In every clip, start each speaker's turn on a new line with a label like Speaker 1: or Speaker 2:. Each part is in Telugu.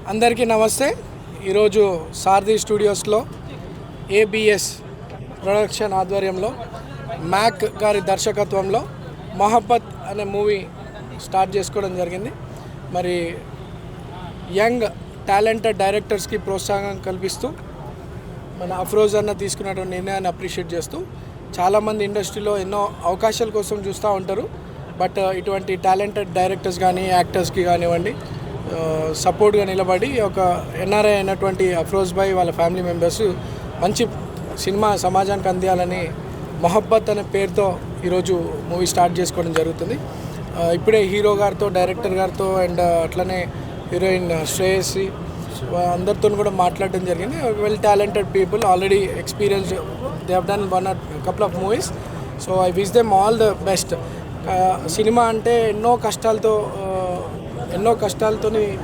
Speaker 1: అందరికీ నమస్తే. ఈరోజు సారథి స్టూడియోస్లో ఏబిఎస్ ప్రొడక్షన్ ఆధ్వర్యంలో మ్యాక్ గారి దర్శకత్వంలో మొహబ్బత్ అనే మూవీ స్టార్ట్ చేసుకోవడం జరిగింది. మరి యంగ్ టాలెంటెడ్ డైరెక్టర్స్కి ప్రోత్సాహం కల్పిస్తూ మన అఫ్రోజ్ అన్న తీసుకున్నటువంటి నిర్ణయాన్ని అప్రిషియేట్ చేస్తూ చాలామంది ఇండస్ట్రీలో ఎన్నో అవకాశాల కోసం చూస్తూ ఉంటారు. బట్ ఇటువంటి టాలెంటెడ్ డైరెక్టర్స్ కానీ యాక్టర్స్కి కానివ్వండి సపోర్ట్గా నిలబడి ఒక ఎన్ఆర్ఐ అయినటువంటి అఫ్రోజ్ భాయ్ వాళ్ళ ఫ్యామిలీ మెంబర్స్ మంచి సినిమా సమాజానికి అందియాలని మొహబ్బత్ అనే పేరుతో ఈరోజు మూవీ స్టార్ట్ చేసుకోవడం జరుగుతుంది. ఇప్పుడే హీరో గారితో డైరెక్టర్ గారితో అండ్ అట్లనే హీరోయిన్ శ్రేయసి అందరితో కూడా మాట్లాడడం జరిగింది. Well talented people, already experience, they have done one or couple of movies. So I wish them all the best. Cinema అంటే ఎన్నో కష్టాలతో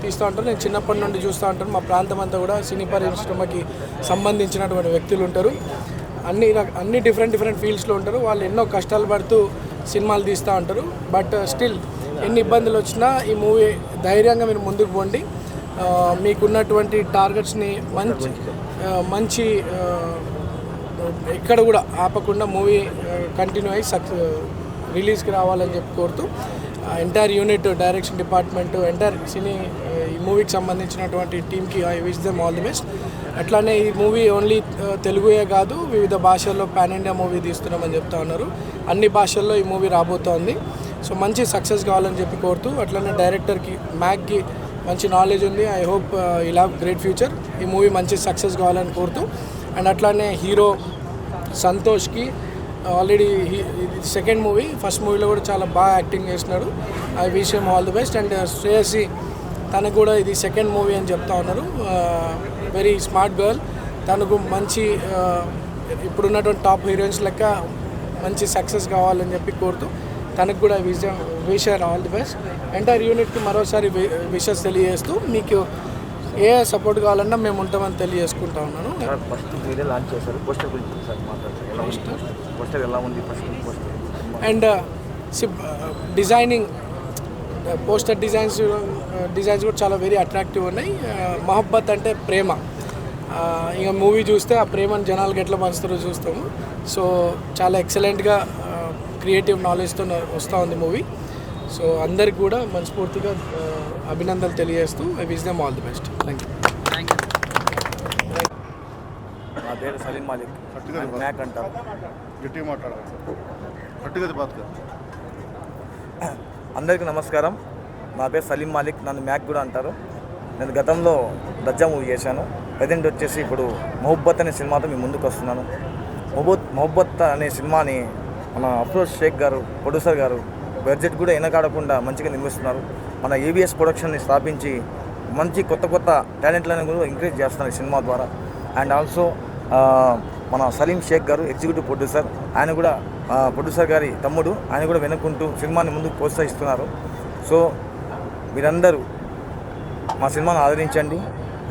Speaker 1: తీస్తూ ఉంటారు. నేను చిన్నప్పటి నుండి చూస్తూ ఉంటాను. మా ప్రాంతం అంతా కూడా సినీ పరిశ్రమకి సంబంధించినటువంటి వ్యక్తులు ఉంటారు. అన్ని డిఫరెంట్ ఫీల్డ్స్లో ఉంటారు. వాళ్ళు ఎన్నో కష్టాలు పడుతూ సినిమాలు తీస్తూ ఉంటారు. బట్ స్టిల్ ఎన్ని ఇబ్బందులు వచ్చినా ఈ మూవీ ధైర్యంగా మీరు ముందుకు పోండి. మీకున్నటువంటి టార్గెట్స్ని మంచి ఎక్కడ కూడా ఆపకుండా మూవీ కంటిన్యూ అయ్యి రిలీజ్కి రావాలని చెప్పి కోరుతూ entire unit, direction department, entire ఈ మూవీకి సంబంధించినటువంటి టీమ్కి I wish them all the best. అట్లానే ఈ మూవీ ఓన్లీ తెలుగుయే కాదు, వివిధ భాషల్లో పాన్ ఇండియా మూవీ తీస్తున్నామని చెప్తా ఉన్నారు. అన్ని భాషల్లో ఈ మూవీ రాబోతోంది. సో మంచి సక్సెస్ కావాలని చెప్పి కోరుతూ, అట్లనే డైరెక్టర్కి మ్యాక్కి మంచి నాలెడ్జ్ ఉంది. I hope will have great future. ఈ మూవీ మంచి సక్సెస్ కావాలని కోరుతూ, అండ్ అట్లానే హీరో సంతోష్కి ఆల్రెడీ సెకండ్ మూవీ, ఫస్ట్ మూవీలో కూడా చాలా బాగా యాక్టింగ్ చేసినాడు. I wish him all the best. And Shreyasi తనకు కూడా ఇది సెకండ్ మూవీ అని చెప్తా ఉన్నారు. Very smart girl. తనకు మంచి ఇప్పుడున్నటువంటి టాప్ హీరోయిన్స్ లెక్క మంచి సక్సెస్ కావాలని చెప్పి కోరుతూ తనకు కూడా wish all the best. Entire యూనిట్కి మరోసారి విషెస్ తెలియజేస్తూ మీకు ఏ సపోర్ట్ కావాలన్నా మేము ఉంటామని తెలియజేసుకుంటా ఉన్నాను. అండ్ డిజైనింగ్ పోస్టర్ డిజైన్స్ కూడా చాలా వెరీ అట్రాక్టివ్ ఉన్నాయి. మొహబ్బత్ అంటే ప్రేమ. ఇక మూవీ చూస్తే ఆ ప్రేమను జనాలకు ఎట్లా పంచుతారో చూస్తాము. సో చాలా ఎక్సలెంట్గా క్రియేటివ్ నాలెడ్జ్తో వస్తూ ఉంది మూవీ. సో అందరికి కూడా మనస్ఫూర్తిగా అభినందనలు తెలియజేస్తూ I wish them all the best. Thank you.
Speaker 2: నా పేరు సలీం మాలిక్, మ్యాక్ అంటారు. అందరికీ నమస్కారం. నా పేరు సలీం మాలిక్, నన్ను మ్యాక్ కూడా అంటారు. నేను గతంలో దజ్జా మూవీ చేశాను. ప్రజెంట్ వచ్చేసి ఇప్పుడు మొహబ్బత్ అనే సినిమాతో మీ ముందుకు వస్తున్నాను. మొహబ్బత్ అనే సినిమాని మన అఫ్రోజ్ షేక్ గారు, ప్రొడ్యూసర్ గారు బడ్జెట్ కూడా వెనకాడకుండా మంచిగా నిర్మిస్తున్నారు. మన ఏబిఎస్ ప్రొడక్షన్ని స్థాపించి మంచి కొత్త టాలెంట్లను కూడా ఎంకరేజ్ చేస్తున్నారు ఈ సినిమా ద్వారా. అండ్ ఆల్సో మన సలీం షేక్ గారు ఎగ్జిక్యూటివ్ ప్రొడ్యూసర్, ఆయన కూడా ప్రొడ్యూసర్ గారి తమ్ముడు, ఆయన కూడా వెనుకుంటూ సినిమాని ముందుకు ప్రోత్సహిస్తున్నారు. సో మీరందరూ మా సినిమాను ఆదరించండి.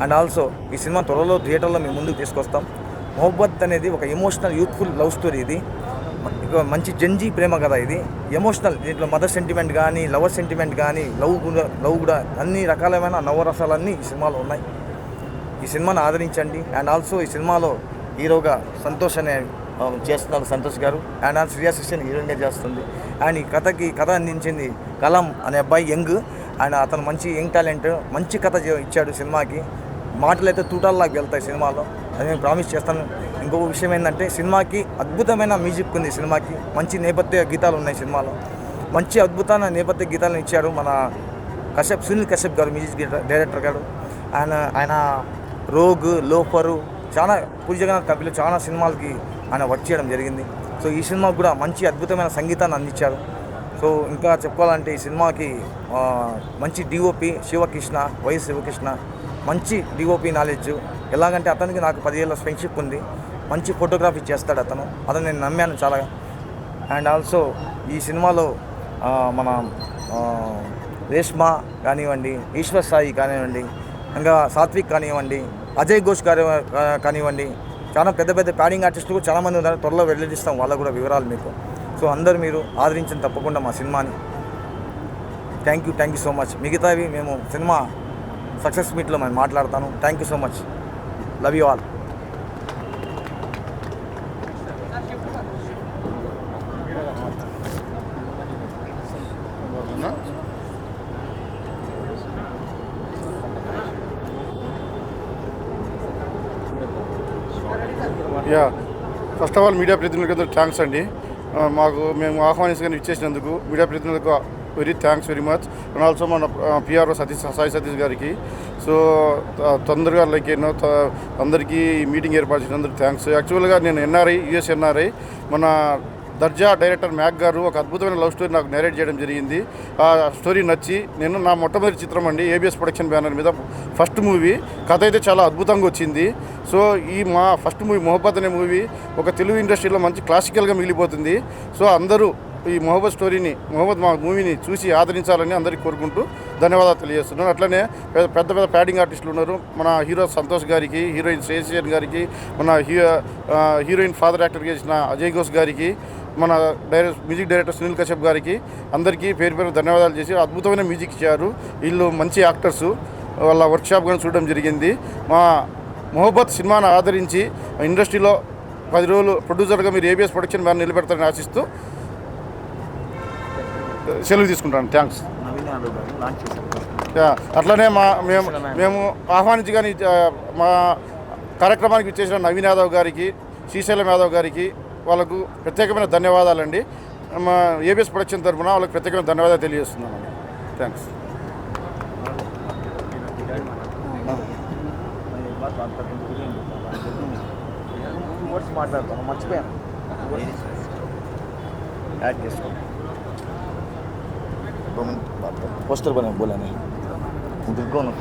Speaker 2: అండ్ ఆల్సో ఈ సినిమా త్వరలో థియేటర్లో మేము ముందుకు తీసుకొస్తాం. మొహబ్బత్ అనేది ఒక ఎమోషనల్ యూత్ఫుల్ లవ్ స్టోరీ. ఇది మంచి జంజీ ప్రేమ కదా. ఇది ఎమోషనల్. దీంట్లో మదర్ సెంటిమెంట్ కానీ, లవర్ సెంటిమెంట్ కానీ, లవ్ కూడా అన్ని రకాలమైన నవరసాలన్నీ ఈ సినిమాలో ఉన్నాయి. ఈ సినిమాను ఆదరించండి. అండ్ ఆల్సో ఈ సినిమాలో హీరోగా సంతోష్ అనే చేస్తున్నారు సంతోష్ గారు. అండ్ ఆ శ్రియా శిష్యన్ హీరోయిన్గా చేస్తుంది. అండ్ ఈ కథ అందించింది కలాం అనే అబ్బాయి, యంగ్. ఆయన అతను మంచి యంగ్ టాలెంట్, మంచి కథ ఇచ్చాడు సినిమాకి. మాటలు అయితే తూటాల్లాగా వెళ్తాయి సినిమాలో, అది నేను ప్రామిస్ చేస్తాను. ఇంకొక విషయం ఏంటంటే సినిమాకి అద్భుతమైన మ్యూజిక్ ఉంది. సినిమాకి మంచి నేపథ్య గీతాలు ఉన్నాయి. సినిమాలో మంచి అద్భుతమైన నేపథ్య గీతాలను ఇచ్చారు మన సునీల్ కశ్యప్ గారు, మ్యూజిక్ డైరెక్టర్ గారు. ఆయన రోగ్, లోఫరు, చాలా పూరి జగన్నాథ్ కంపెనీలో చాలా సినిమాలకి ఆయన వర్క్ చేయడం జరిగింది. సో ఈ సినిమాకు కూడా మంచి అద్భుతమైన సంగీతాన్ని అందించారు. సో ఇంకా చెప్పుకోవాలంటే ఈ సినిమాకి మంచి డిఓపి శివకృష్ణ, వైఎస్ శివకృష్ణ, మంచి డిఓపి నాలెడ్జ్. ఎలాగంటే అతనికి నాకు 10 ఏళ్ళ ఫ్రెండ్షిప్ ఉంది. మంచి ఫోటోగ్రఫీ చేస్తాడు అతను నేను నమ్మాను చాలా. అండ్ ఆల్సో ఈ సినిమాలో మన రేష్మా కానివ్వండి, ఈశ్వర్ సాయి కానివ్వండి, ఇంకా సాత్విక్ కానివ్వండి, అజయ్ ఘోష్ గారు కానివ్వండి, చాలా పెద్ద పెద్ద ప్యాడింగ్ ఆర్టిస్టులు కూడా చాలామంది ఉన్నారు. త్వరలో వెల్లడిస్తాం వాళ్ళ కూడా వివరాలు మీకు. సో అందరూ మీరు ఆదరించండి తప్పకుండా మా సినిమాని. Thank you so much. మిగతావి మేము సినిమా సక్సెస్ మీట్లో మేము మాట్లాడతాను. Thank you so much. Love you all.
Speaker 3: First of all media ప్రతినిధులకు థ్యాంక్స్ అండి. మేము ఆహ్వానించుకొని ఇచ్చేసినందుకు మీడియా ప్రతినిధులకు very thanks very much. And also మన పిఆర్ఓ సాయి సతీష్ గారికి. సో తొందరగా అందరికీ మీటింగ్ ఏర్పాటు చేసినందుకు థ్యాంక్స్. యాక్చువల్గా నేను యుఎస్ ఎన్ఆర్ఐ. మన దర్జా డైరెక్టర్ మ్యాక్ గారు ఒక అద్భుతమైన లవ్ స్టోరీ నాకు నేరేట్ చేయడం జరిగింది. ఆ స్టోరీ నచ్చి నా మొట్టమొదటి చిత్రం అండి, ఏబిఎస్ ప్రొడక్షన్ బ్యానర్ మీద ఫస్ట్ మూవీ. కథ అయితే చాలా అద్భుతంగా వచ్చింది. సో మా ఫస్ట్ మూవీ మొహబ్బత్ అనే మూవీ ఒక తెలుగు ఇండస్ట్రీలో మంచి క్లాసికల్గా మిగిలిపోతుంది. సో అందరూ ఈ మొహబ్బత్ మా మూవీని చూసి ఆదరించాలని అందరికీ కోరుకుంటూ ధన్యవాదాలు తెలియజేస్తున్నాను. అట్లనే పెద్ద పెద్ద ప్యాడింగ్ ఆర్టిస్టులు ఉన్నారు. మన హీరో సంతోష్ గారికి, హీరోయిన్ శ్రేయసి గారికి, మన హీరోయిన్ ఫాదర్ యాక్టర్ చేసిన అజయ్ ఘోష్ గారికి, మన మ్యూజిక్ డైరెక్టర్ సునీల్ కశ్యప్ గారికి అందరికీ పేరు ధన్యవాదాలు చేసి అద్భుతమైన మ్యూజిక్ ఇచ్చారు. వీళ్ళు మంచి యాక్టర్సు. వాళ్ళ వర్క్షాప్ కానీ చూడడం జరిగింది. మా మొహబ్బత్ సినిమాను ఆదరించి ఇండస్ట్రీలో 10 రోజులు ప్రొడ్యూసర్గా మీరు ఏబిఎస్ ప్రొడక్షన్ బ్యానర్ నిలబెడతారని ఆశిస్తూ సెలవు తీసుకుంటాను. థ్యాంక్స్. అట్లనే మేము ఆహ్వానించి కానీ మా కార్యక్రమానికి ఇచ్చేసిన నవీన్ యాదవ్ గారికి, శ్రీశైలం యాదవ్ గారికి వాళ్ళకు ప్రత్యేకమైన ధన్యవాదాలండి. మా ఏబిఎస్ ప్రొడక్షన్ తరఫున వాళ్ళకి ప్రత్యేకమైన ధన్యవాదాలు తెలియజేస్తున్నానండి. థ్యాంక్స్.
Speaker 2: మర్చిపోయాను. पोस्टर बने बोला नहीं उनको ना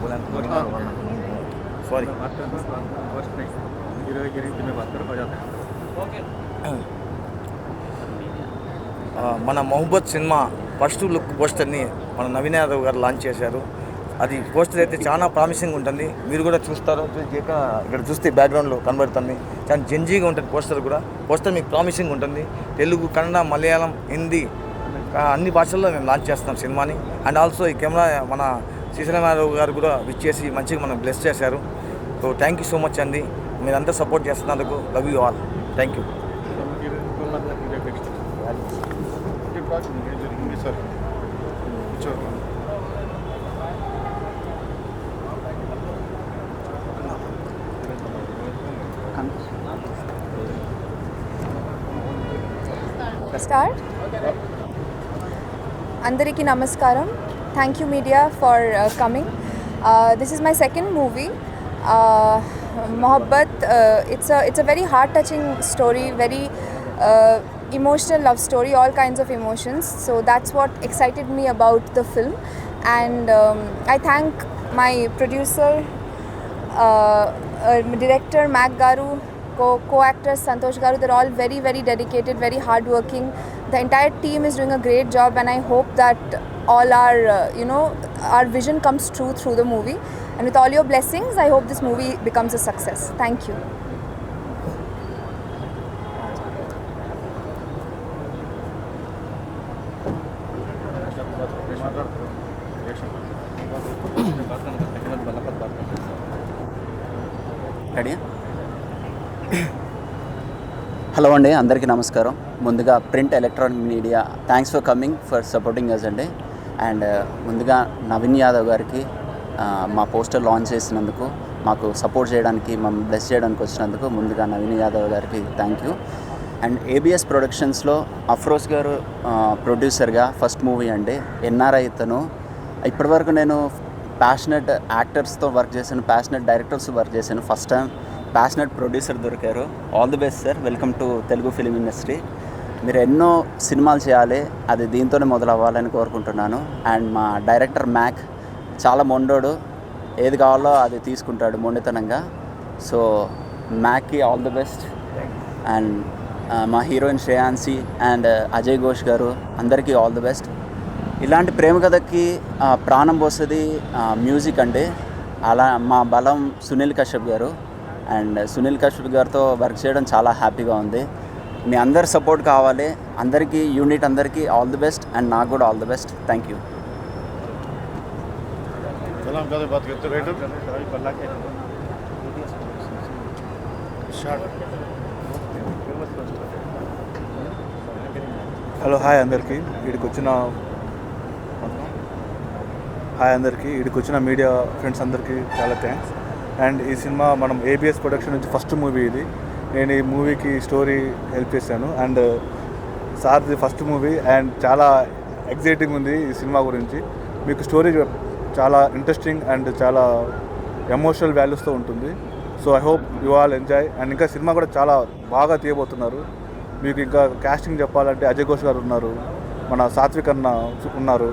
Speaker 2: बोला सॉरी మన మొహబ్బత్ సినిమా ఫస్ట్ లుక్ పోస్టర్ని మన నవీన్ యాదవ్ గారు లాంచ్ చేశారు. అది పోస్టర్ అయితే చాలా ప్రామిసింగ్ ఉంటుంది. మీరు కూడా చూస్తారు. ఇక్కడ చూస్తే బ్యాక్గ్రౌండ్లో కనబడుతుంది. చాలా జెంజీగా ఉంటుంది పోస్టర్ కూడా. పోస్టర్ మీకు ప్రామిసింగ్ ఉంటుంది. తెలుగు, కన్నడ, మలయాళం, హిందీ అన్ని భాషల్లో మేము లాంచ్ చేస్తున్నాం సినిమాని. అండ్ ఆల్సో ఈ కెమెరా మన శ్రీశైలం యాదవ్ గారు కూడా విచ్చేసి మంచిగా మనం బ్లెస్ చేశారు. So thank you so much అండి. మీరంతా సపోర్ట్ చేస్తున్నందుకు. Love you all. Thank you.
Speaker 4: Start. Andariki namaskaram. Thank you media for coming. This is my second movie, Mohabbat. It's a very heart-touching story, very emotional love story, all kinds of emotions. So that's what excited me about the film, and I thank my producer, director Mac Garu, co-actors Santosh Garu. They're all very, very dedicated, very hardworking. The entire team is doing a great job, and I hope that all our our vision comes true through the movie. And with all your blessings, I hope this movie becomes a success. Thank you.
Speaker 5: Hello అండి, అందరికీ నమస్కారం. ముందుగా print electronic media thanks for coming, for supporting us అండి. అండ్ ముందుగా నవీన్ యాదవ్ గారికి మా పోస్టర్ లాంచ్ చేసినందుకు, మాకు సపోర్ట్ చేయడానికి, మమ్మల్ని బ్లెస్ చేయడానికి వచ్చినందుకు ముందుగా నవీన్ యాదవ్ గారికి థ్యాంక్ యూ. అండ్ ఏబిఎస్ ప్రొడక్షన్స్లో అఫ్రోజ్ గారు ప్రొడ్యూసర్గా ఫస్ట్ మూవీ అండి. ఎన్ఆర్ఐ ఇతను. ఇప్పటివరకు నేను ప్యాషనెట్ యాక్టర్స్తో వర్క్ చేశాను, ప్యాషనెట్ డైరెక్టర్స్ వర్క్ చేశాను. ఫస్ట్ టైం ప్యాషనెట్ ప్రొడ్యూసర్ దొరికారు. All the best sir. Welcome to Telugu film industry. మీరు ఎన్నో సినిమాలు చేయాలి, అది దీంతోనే మొదలవ్వాలని కోరుకుంటున్నాను. అండ్ మా డైరెక్టర్ మ్యాక్ చాలా మొండోడు, ఏది కావాలో అది తీసుకుంటాడు మొండితనంగా. సో మ్యాక్కి ఆల్ ది బెస్ట్. అండ్ మా హీరోయిన్ శ్రేయాన్సి అండ్ అజయ్ ఘోష్ గారు అందరికీ ఆల్ ది బెస్ట్. ఇలాంటి ప్రేమ కథకి ప్రాణం పోస్తుంది మ్యూజిక్ అండి. అలా మా బలం సునీల్ కశ్యప్ గారు. అండ్ సునీల్ కశ్యప్ గారితో వర్క్ చేయడం చాలా హ్యాపీగా ఉంది. మీ అందరి సపోర్ట్ కావాలి. అందరికీ యూనిట్ అందరికీ ఆల్ ది బెస్ట్ అండ్ నాకు కూడా all the best. Thank you.
Speaker 6: Hello hi అందరికీ. ఇక్కడికి వచ్చిన మీడియా ఫ్రెండ్స్ అందరికీ చాలా థ్యాంక్స్. అండ్ ఈ సినిమా మనం ఏబిఎస్ ప్రొడక్షన్ నుంచి ఫస్ట్ మూవీ ఇది. నేను ఈ మూవీకి స్టోరీ హెల్ప్ చేశాను. అండ్ సార్ది ఫస్ట్ మూవీ అండ్ చాలా ఎగ్జైటింగ్ ఉంది ఈ సినిమా గురించి. మీకు స్టోరీ చాలా ఇంట్రెస్టింగ్ అండ్ చాలా ఎమోషనల్ వాల్యూస్తో ఉంటుంది. So I hope you all enjoy. And ఇంకా సినిమా కూడా చాలా బాగా తీయబోతున్నారు. మీకు ఇంకా కాస్టింగ్ చెప్పాలంటే అజయ్ ఘోష్ గారు ఉన్నారు, మన సాత్విక్ అన్న ఉన్నారు.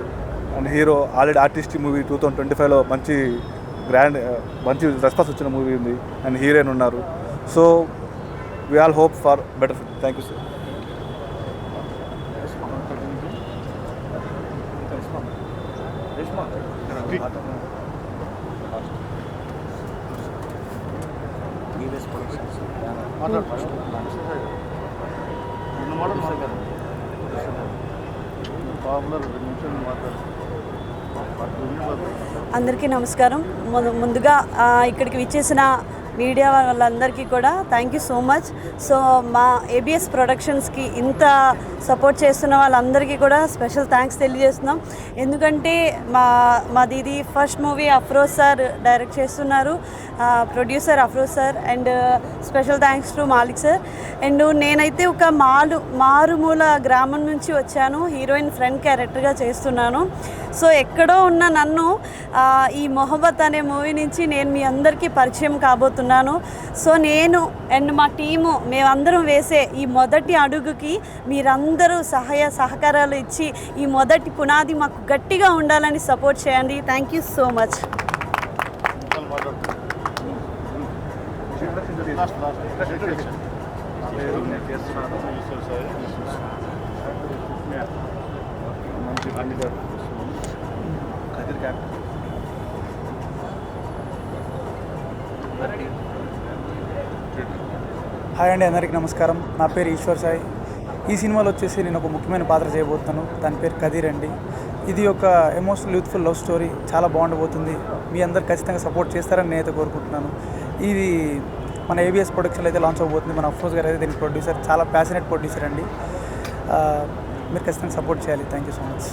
Speaker 6: And hero already artist movie 2025లో మంచి రెస్పాన్స్ వచ్చిన మూవీ ఉంది. అండ్ హీరోయిన్ ఉన్నారు. So we all hope for better. Thank you sir.
Speaker 7: అందరికీ నమస్కారం. ముందుగా ఇక్కడికి విచ్చేసిన మీడియా వాళ్ళందరికీ కూడా thank you so much. So మా ఏబిఎస్ ప్రొడక్షన్స్కి ఇంత సపోర్ట్ చేస్తున్న వాళ్ళందరికీ కూడా స్పెషల్ థ్యాంక్స్ తెలియజేస్తున్నాం. ఎందుకంటే మాది ఇది first movie. Afroz sir direct చేస్తున్నారు, producer Afroz sir. And special thanks to Malik sir. And నేనైతే ఒక మారుమూల గ్రామం నుంచి వచ్చాను. హీరోయిన్ ఫ్రెండ్ క్యారెక్టర్గా చేస్తున్నాను. సో ఎక్కడో ఉన్న నన్ను ఈ మొహబ్బత్ అనే మూవీ నుంచి నేను మీ అందరికీ పరిచయం కాబోతున్నాను. సో నేను అండ్ మా టీము మేమందరం వేసే ఈ మొదటి అడుగుకి మీరందరూ సహకారాలు ఇచ్చి ఈ మొదటి పునాది మాకు గట్టిగా ఉండాలని సపోర్ట్ చేయండి. Thank you so much.
Speaker 8: Hi అండి, అందరికీ నమస్కారం. నా పేరు ఈశ్వర్ సాయి. ఈ సినిమాలో వచ్చేసి నేను ఒక ముఖ్యమైన పాత్ర చేయబోతున్నాను. దాని పేరు కదీర్ అండి. ఇది ఒక ఎమోషనల్ యూత్ఫుల్ లవ్ స్టోరీ. చాలా బాగుండబోతుంది. మీ అందరు ఖచ్చితంగా సపోర్ట్ చేస్తారని నేనైతే కోరుకుంటున్నాను. ఇది మన ఏబిఎస్ ప్రొడక్షన్ అయితే లాంచ్ అవబోతుంది. మన అఫ్రోజ్ గారు అయితే దీని ప్రొడ్యూసర్, చాలా ప్యాషనేట్ ప్రొడ్యూసర్ అండి. మీరు ఖచ్చితంగా సపోర్ట్ చేయాలి. Thank you so much.